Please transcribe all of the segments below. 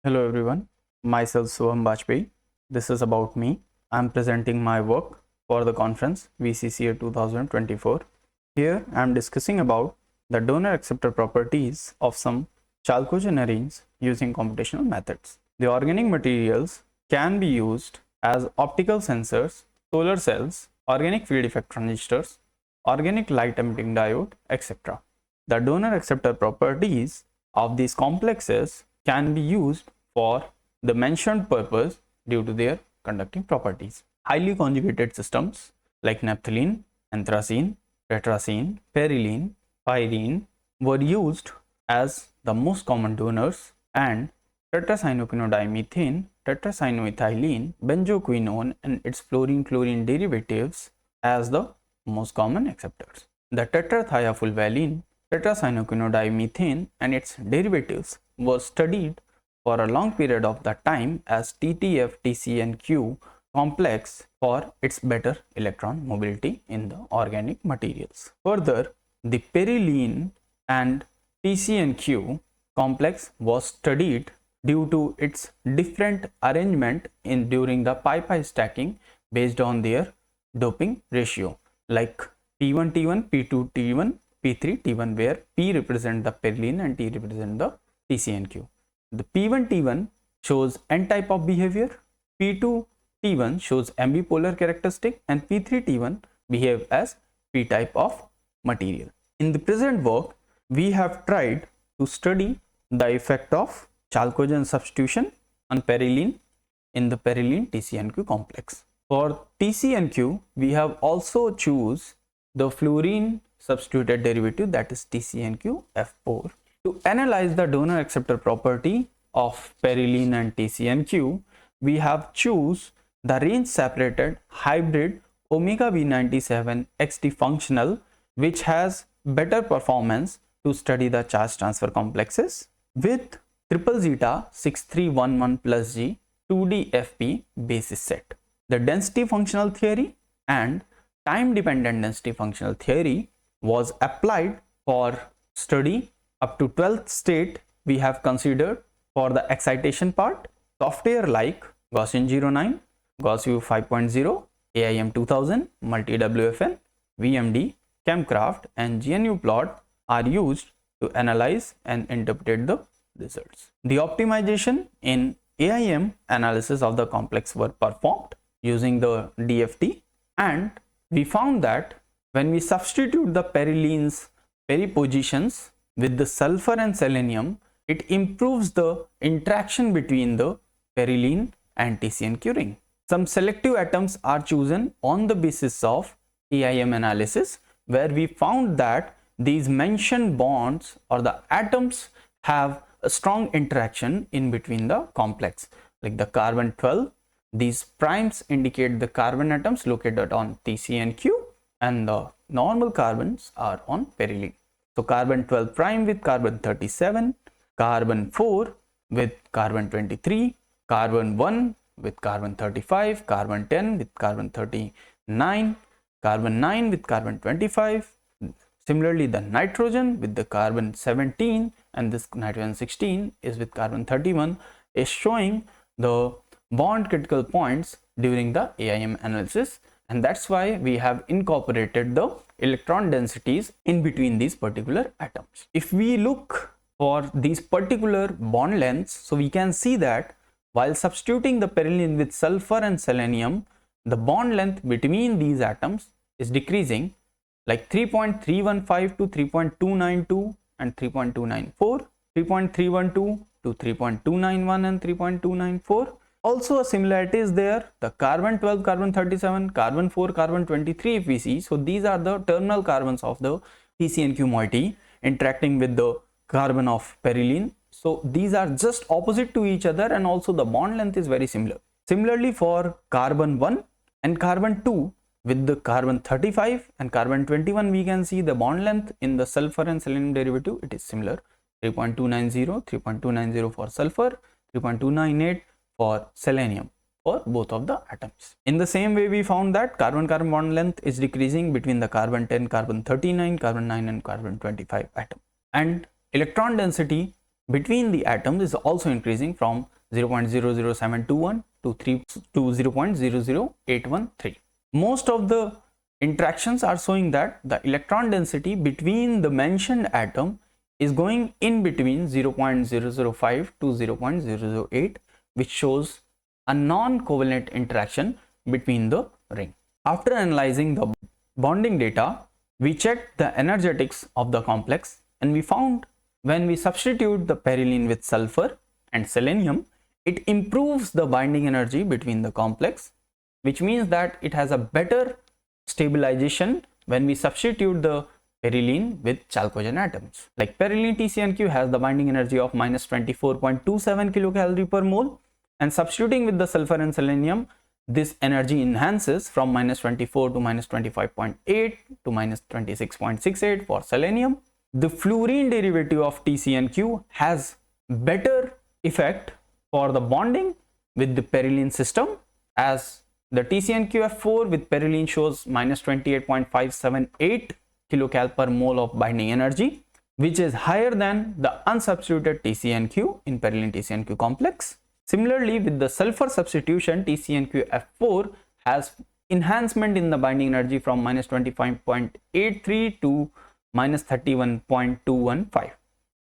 Hello everyone, myself Soham Bajpayee. This is about me. I am presenting my work for the conference VCCA 2024. Here I am discussing about the donor acceptor properties of some chalcogen arenes using computational methods. The organic materials can be used as optical sensors, solar cells, organic field effect transistors, organic light emitting diode, etc. The donor acceptor properties of these complexes can be used for the mentioned purpose due to their conducting properties. Highly conjugated systems like naphthalene, anthracene, tetracene, perilene, pyrene were used as the most common donors, and tetracyanoquinodiamethane, tetracyanoethylene, benzoquinone and its fluorine-chlorine derivatives as the most common acceptors. The tetrathiafulvalene, tetracyanoquinodiamethane and its derivatives were studied for a long period of the time as TTF, TC and Q complex for its better electron mobility in the organic materials. Further, the perilene and TC and Q complex was studied due to its different arrangement during the pi-pi stacking based on their doping ratio, like P1 T1, P2 T1, P3 T1, where P represent the perilene and T represent the TC and Q. The P1 T1 shows N type of behavior, P2 T1 shows ambipolar characteristic, and P3 T1 behave as P type of material. In the present work, we have tried to study the effect of chalcogen substitution on perilene in the perilene TC and Q complex. For TC and Q, we have also choose the fluorine substituted derivative, that is TC and Q F4. To analyze the donor acceptor property of perilene and TC and Q, we have choose the range separated hybrid omega B97 XT functional, which has better performance to study the charge transfer complexes with triple zeta 6311 plus G 2DFP basis set. The density functional theory and time dependent density functional theory was applied for study up to 12th state. We have considered for the excitation part software like Gaussian 09, Gaussian 5.0, AIM 2000, multi-WFN, VMD, Chemcraft and GNU plot are used to analyze and interpret the results. The optimization in AIM analysis of the complex were performed using the DFT, and we found that when we substitute the perilene's peripositions with the sulfur and selenium, it improves the interaction between the perilene and TC and Q ring. Some selective atoms are chosen on the basis of AIM analysis, where we found that these mentioned bonds or the atoms have a strong interaction in between the complex, like the carbon 12. These primes indicate the carbon atoms located on TC and Q, and the normal carbons are on perilene. So carbon 12 prime with carbon 37, carbon 4 with carbon 23, carbon 1 with carbon 35, carbon 10 with carbon 39, carbon 9 with carbon 25. Similarly, the nitrogen with the carbon 17 and this nitrogen 16 is with carbon 31 is showing the bond critical points during the AIM analysis, and that's why we have incorporated the electron densities in between these particular atoms. If we look for these particular bond lengths, so we can see that while substituting the perilene with sulfur and selenium, the bond length between these atoms is decreasing, like 3.315 to 3.292 and 3.294, 3.312 to 3.291 and 3.294. Also a similarity is there, the carbon 12, carbon 37, carbon 4, carbon 23 if we see. So these are the terminal carbons of the TC and Q moiety interacting with the carbon of perilene. So these are just opposite to each other, and also the bond length is very similar. Similarly, for carbon 1 and carbon 2 with the carbon 35 and carbon 21, we can see the bond length in the sulfur and selenium derivative, it is similar, 3.290, 3.290 for sulfur, 3.298 for selenium for both of the atoms. In the same way, we found that carbon-carbon bond length is decreasing between the carbon 10, carbon 39, carbon 9 and carbon 25 atom. And electron density between the atoms is also increasing from 0.00721 to 0.00813. Most of the interactions are showing that the electron density between the mentioned atom is going in between 0.005 to 0.008, which shows a non-covalent interaction between the ring. After analyzing the bonding data, we checked the energetics of the complex, and we found when we substitute the perylene with sulfur and selenium, it improves the binding energy between the complex, which means that it has a better stabilization when we substitute the perylene with chalcogen atoms. Like perylene TCNQ has the binding energy of minus 24.27 kilocalorie per mole, and substituting with the sulfur and selenium, this energy enhances from minus 24 to minus 25.8 to minus 26.68 for selenium. The fluorine derivative of TCNQ has better effect for the bonding with the perylene system, as the TCNQF4 with perylene shows minus 28.578 kilocal per mole of binding energy, which is higher than the unsubstituted TCNQ in perylene TCNQ complex. Similarly, with the sulfur substitution, TCNQF4 has enhancement in the binding energy from minus 25.83 to minus 31.215,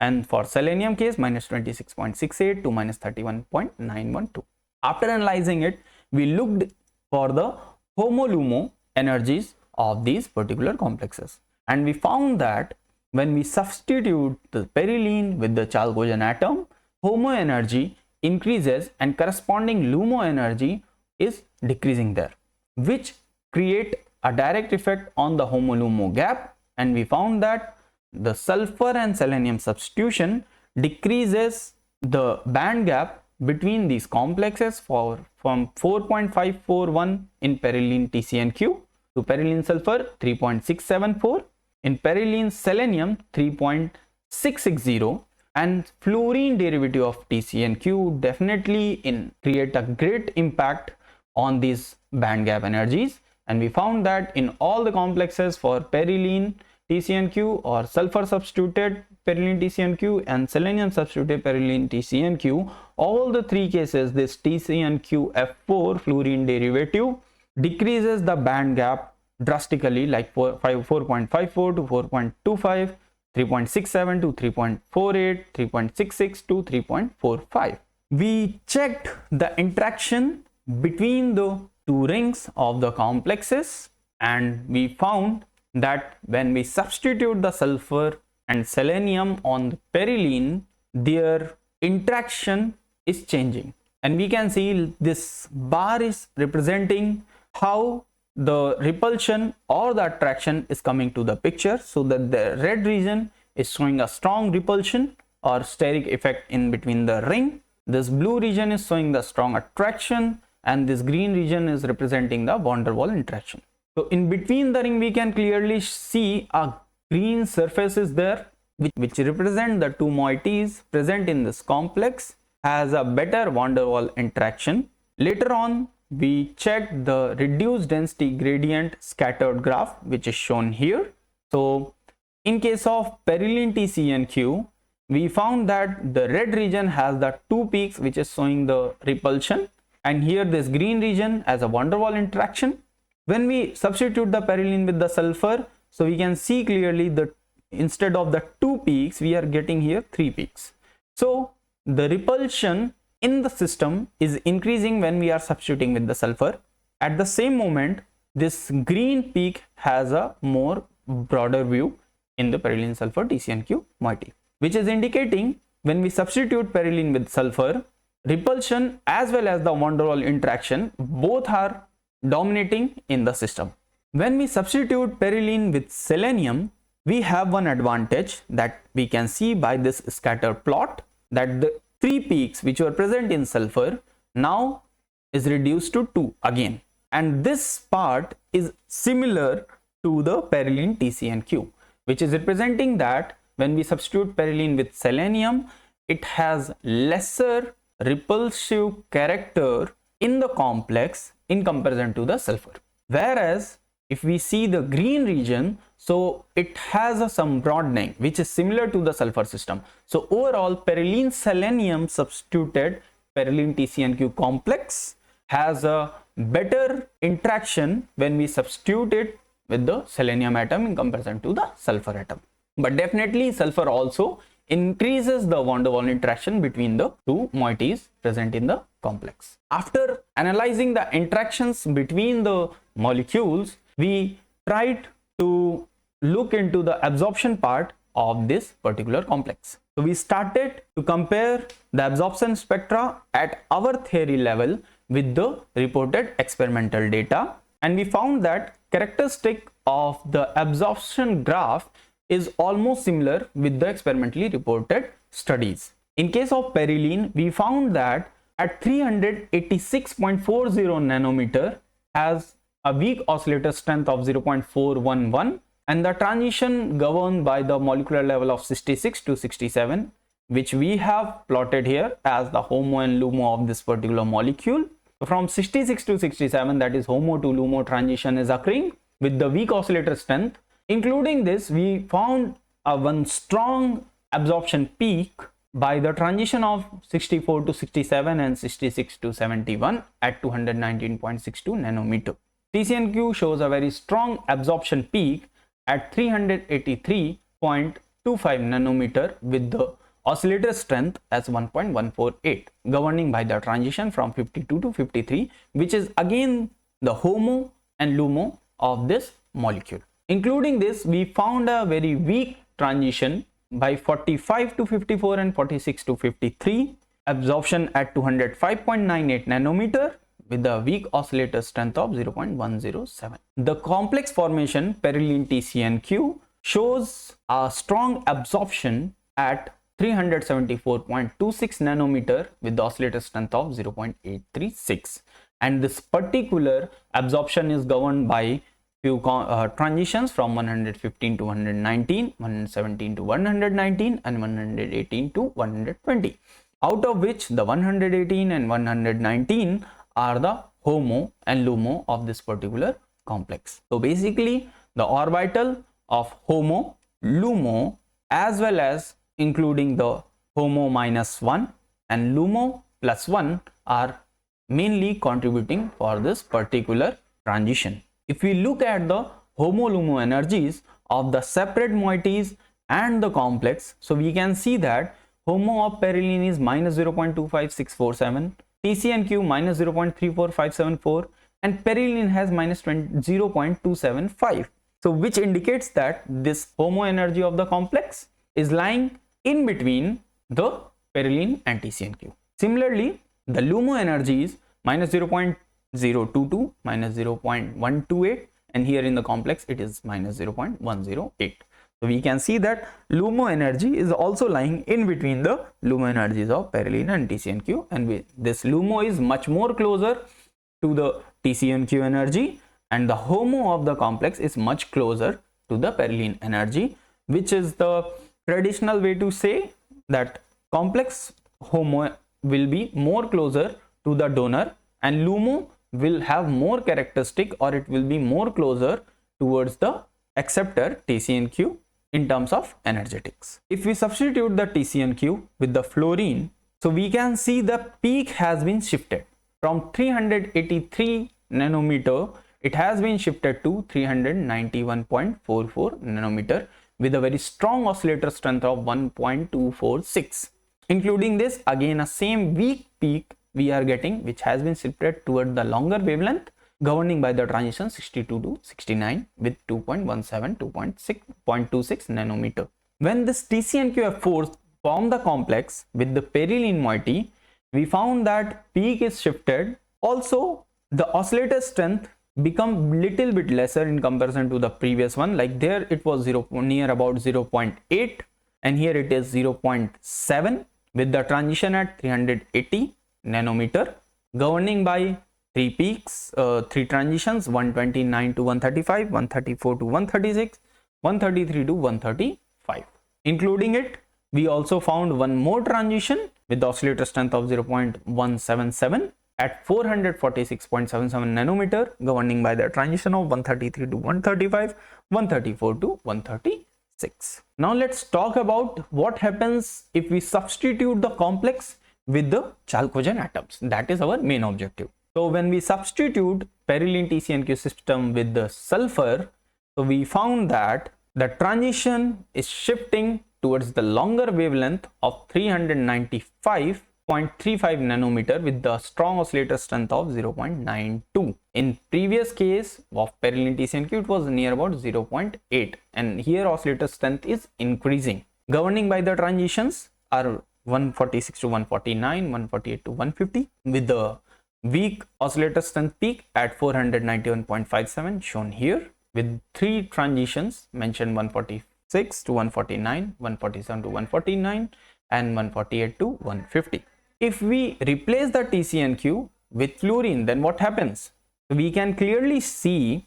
and for selenium case minus 26.68 to minus 31.912. After analyzing it, we looked for the homo-LUMO energies of these particular complexes, and we found that when we substitute the perylene with the chalcogen atom, homo energy increases and corresponding LUMO energy is decreasing there, which create a direct effect on the homo-LUMO gap, and we found that the sulfur and selenium substitution decreases the band gap between these complexes from 4.541 in perylene TCNQ to perylene sulfur 3.674, in perylene selenium 3.660, and fluorine derivative of TCNQ definitely create a great impact on these band gap energies, and we found that in all the complexes for perylene TCNQ or sulfur substituted perylene TCNQ and selenium substituted perylene TCNQ, all the three cases this TCNQF4 fluorine derivative decreases the band gap drastically, like 4.54 to 4.25, 3.67 to 3.48, 3.66 to 3.45. We checked the interaction between the two rings of the complexes, and we found that when we substitute the sulfur and selenium on the perylene, their interaction is changing, and we can see this bar is representing how the repulsion or the attraction is coming to the picture. So that the red region is showing a strong repulsion or steric effect in between the ring, this blue region is showing the strong attraction, and this green region is representing the van der Waals interaction. So in between the ring we can clearly see a green surface is there, which represent the two moieties present in this complex has a better van der Waals interaction. Later on we checked the reduced density gradient scattered graph, which is shown here. So in case of perylene TCNQ, we found that the red region has the two peaks which is showing the repulsion, and here this green region has a van der Waals interaction. When we substitute the perylene with the sulfur, so we can see clearly that instead of the two peaks we are getting here three peaks. So the repulsion in the system is increasing when we are substituting with the sulfur. At the same moment, this green peak has a more broader view in the perylene sulfur TCNQ moiety, which is indicating when we substitute perylene with sulfur, repulsion as well as the van der Waals interaction both are dominating in the system. When we substitute perylene with selenium, we have one advantage that we can see by this scatter plot, that the three peaks which were present in sulfur now is reduced to 2 again, and this part is similar to the perylene TCNQ, which is representing that when we substitute perylene with selenium, it has lesser repulsive character in the complex in comparison to the sulfur, whereas if we see the green region, so it has some broadening which is similar to the sulfur system. So overall, perylene selenium substituted perylene TCNQ complex has a better interaction when we substitute it with the selenium atom in comparison to the sulfur atom. But definitely sulfur also increases the van der Waals interaction between the two moieties present in the complex. After analyzing the interactions between the molecules, we tried to look into the absorption part of this particular complex. So we started to compare the absorption spectra at our theory level with the reported experimental data, and we found that characteristic of the absorption graph is almost similar with the experimentally reported studies. In case of perylene, we found that at 386.40 nanometer has a weak oscillator strength of 0.411, and the transition governed by the molecular level of 66 to 67, which we have plotted here as the HOMO and LUMO of this particular molecule. From 66 to 67, that is HOMO to LUMO transition is occurring with the weak oscillator strength. Including this, we found one strong absorption peak by the transition of 64 to 67 and 66 to 71 at 219.62 nanometer. TCNQ shows a very strong absorption peak at 383.25 nanometer with the oscillator strength as 1.148, governing by the transition from 52 to 53, which is again the HOMO and LUMO of this molecule. Including this, we found a very weak transition by 45 to 54 and 46 to 53, absorption at 205.98 nanometer with a weak oscillator strength of 0.107. The complex formation perylene TCNQ shows a strong absorption at 374.26 nanometer with the oscillator strength of 0.836, and this particular absorption is governed by few transitions from 115 to 119, 117 to 119 and 118 to 120, out of which the 118 and 119 are the HOMO and LUMO of this particular complex. So basically the orbital of HOMO, LUMO as well as including the HOMO minus 1 and LUMO plus 1 are mainly contributing for this particular transition. If we look at the HOMO-LUMO energies of the separate moieties and the complex, so we can see that HOMO of perylene is minus 0.25647, TCNQ minus 0.34574, and perylene has minus 0.275. So which indicates that this HOMO energy of the complex is lying in between the perylene and TCNQ. Similarly, the LUMO energy is minus 0.022, minus 0.128, and here in the complex it is minus 0.108. So we can see that LUMO energy is also lying in between the LUMO energies of perylene and TCNQ, and this LUMO is much more closer to the TCNQ energy, and the HOMO of the complex is much closer to the perylene energy, which is the traditional way to say that complex HOMO will be more closer to the donor and LUMO will have more characteristic, or it will be more closer towards the acceptor TCNQ in terms of energetics. If we substitute the TCNQ with the fluorine, so we can see the peak has been shifted from 383 nanometer, it has been shifted to 391.44 nanometer with a very strong oscillator strength of 1.246. Including this, again a same weak peak we are getting, which has been shifted toward the longer wavelength, governing by the transition 62 to 69 with 2.17 2.26 nanometer. When this TCNQF4 form the complex with the perylene moiety, we found that peak is shifted. Also, the oscillator strength become little bit lesser in comparison to the previous one. Like there it was near about 0.8, and here it is 0.7 with the transition at 380 nanometer, governing by three peaks, three transitions, 129 to 135, 134 to 136, 133 to 135. Including it, we also found one more transition with the oscillator strength of 0.177 at 446.77 nanometer, governing by the transition of 133 to 135, 134 to 136. Now let's talk about what happens if we substitute the complex with the chalcogen atoms. That is our main objective. So when we substitute perylene TCNQ system with the sulfur, so we found that the transition is shifting towards the longer wavelength of 395.35 nanometer with the strong oscillator strength of 0.92. In previous case of perylene TCNQ, it was near about 0.8, and here oscillator strength is increasing. Governing by the transitions are 146 to 149, 148 to 150, with the weak oscillator strength peak at 491.57 shown here, with three transitions mentioned: 146 to 149, 147 to 149, and 148 to 150. If we replace the TCNQ with fluorine, then what happens? We can clearly see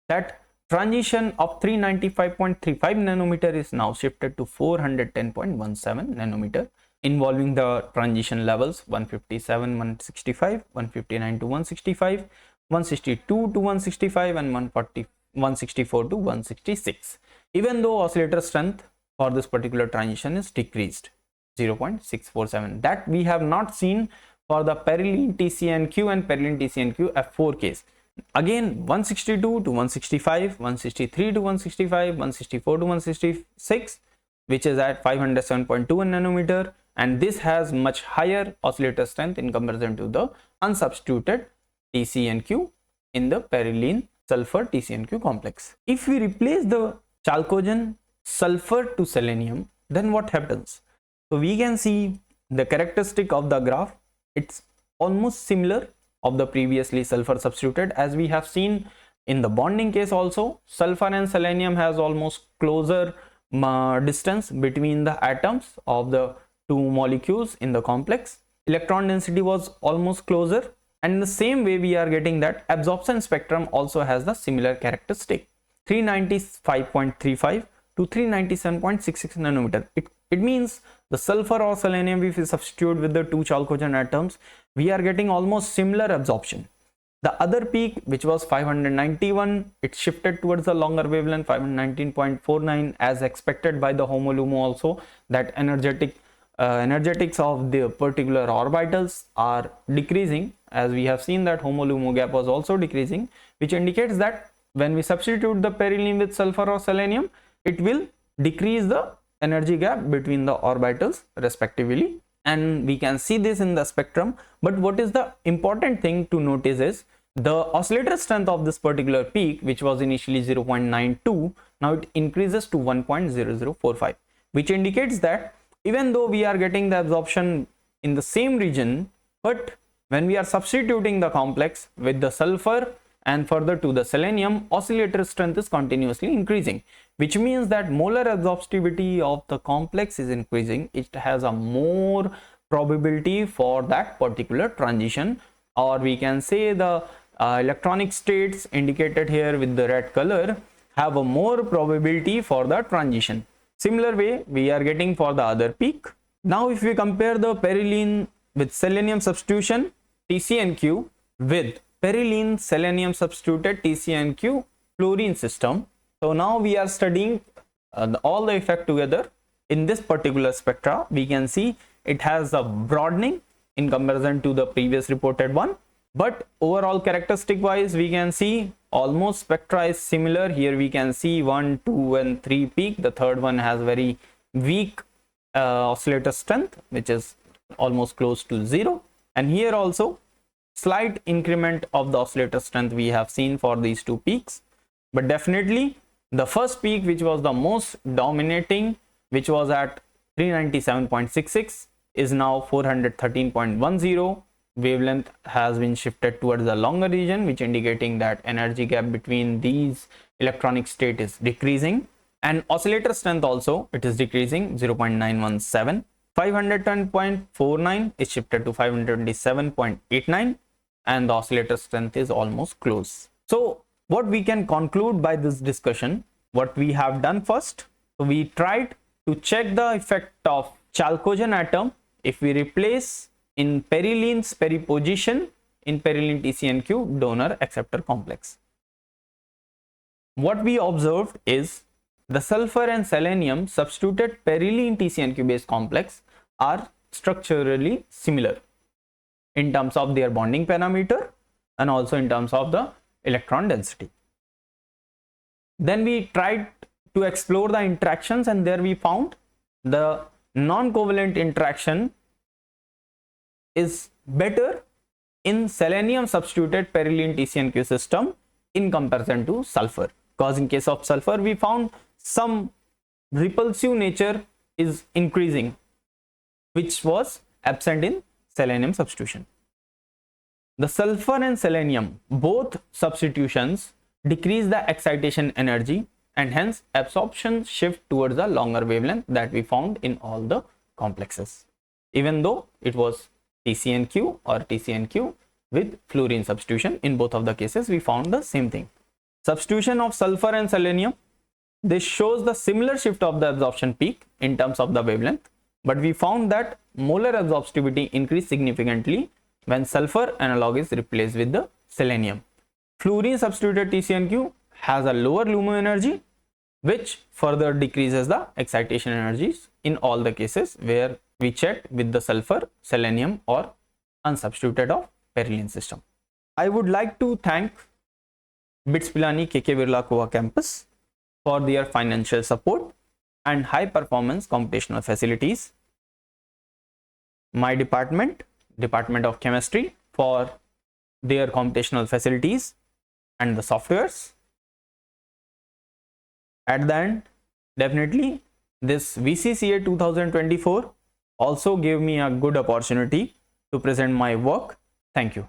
that transition of 395.35 nanometer is now shifted to 410.17 nanometer, involving the transition levels 157, 165, 159 to 165, 162 to 165, and 164 to 166. Even though oscillator strength for this particular transition is decreased 0.647, that we have not seen for the perylene TCNQ and perylene TCNQ F4 case. Again, 162 to 165, 163 to 165, 164 to 166, which is at 507.21 nanometer, and this has much higher oscillator strength in comparison to the unsubstituted TCNQ in the perylene sulfur TCNQ complex. If we replace the chalcogen sulfur to selenium, then what happens? So we can see the characteristic of the graph. It's almost similar of the previously sulfur substituted, as we have seen in the bonding case also. Sulfur and selenium has almost closer distance between the atoms of the two molecules in the complex. Electron density was almost closer, and in the same way we are getting that absorption spectrum also has the similar characteristic, 395.35 to 397.66 nanometer. It means the sulfur or selenium, if we substitute with the two chalcogen atoms, we are getting almost similar absorption. The other peak, which was 591, it shifted towards the longer wavelength 519.49, as expected by the HOMO-LUMO also, that energetics of the particular orbitals are decreasing, as we have seen that HOMO-LUMO gap was also decreasing, which indicates that when we substitute the perylene with sulfur or selenium, it will decrease the energy gap between the orbitals respectively, and we can see this in the spectrum. But what is the important thing to notice is the oscillator strength of this particular peak, which was initially 0.92, now it increases to 1.0045, which indicates that even though we are getting the absorption in the same region, but when we are substituting the complex with the sulfur and further to the selenium, oscillator strength is continuously increasing, which means that molar absorptivity of the complex is increasing. It has a more probability for that particular transition, or we can say the electronic states indicated here with the red color have a more probability for the transition. Similar way we are getting for the other peak. Now if we compare the perylene with selenium substitution TCNQ with perylene selenium substituted TCNQ fluorine system, so now we are studying all the effect together. In this particular spectra, we can see it has a broadening in comparison to the previous reported one, but overall characteristic wise we can see almost spectra is similar. Here we can see 1, 2 and 3 peak. The third one has very weak oscillator strength, which is almost close to 0, and here also slight increment of the oscillator strength we have seen for these two peaks. But definitely the first peak, which was the most dominating, which was at 397.66, is now 413.10. Wavelength has been shifted towards the longer region, which indicating that energy gap between these electronic state is decreasing, and oscillator strength also it is decreasing 0.917. 510.49 is shifted to 527.89, and the oscillator strength is almost close. So what we can conclude by this discussion, what we have done first, so we tried to check the effect of chalcogen atom if we replace in perylene's periposition in perylene TCNQ donor-acceptor complex. What we observed is the sulfur and selenium substituted perylene TCNQ based complex are structurally similar in terms of their bonding parameter and also in terms of the electron density. Then we tried to explore the interactions, and there we found the non-covalent interaction is better in selenium substituted perylene TCNQ system in comparison to sulfur, because in case of sulfur we found some repulsive nature is increasing, which was absent in selenium substitution. The sulfur and selenium both substitutions decrease the excitation energy, and hence absorption shift towards the longer wavelength that we found in all the complexes, even though it was TCNQ or TCNQ with fluorine substitution. In both of the cases we found the same thing. Substitution of sulfur and selenium, this shows the similar shift of the absorption peak in terms of the wavelength, but we found that molar absorptivity increased significantly when sulfur analog is replaced with the selenium. Fluorine substituted TCNQ has a lower LUMO energy, which further decreases the excitation energies in all the cases where we checked with the sulfur, selenium or unsubstituted of perylene system. I would like to thank BITS Pilani KK Birla Koha campus for their financial support and high performance computational facilities. My department of chemistry, for their computational facilities and the softwares. At the end, definitely this VCCA 2024 also gave me a good opportunity to present my work. Thank you.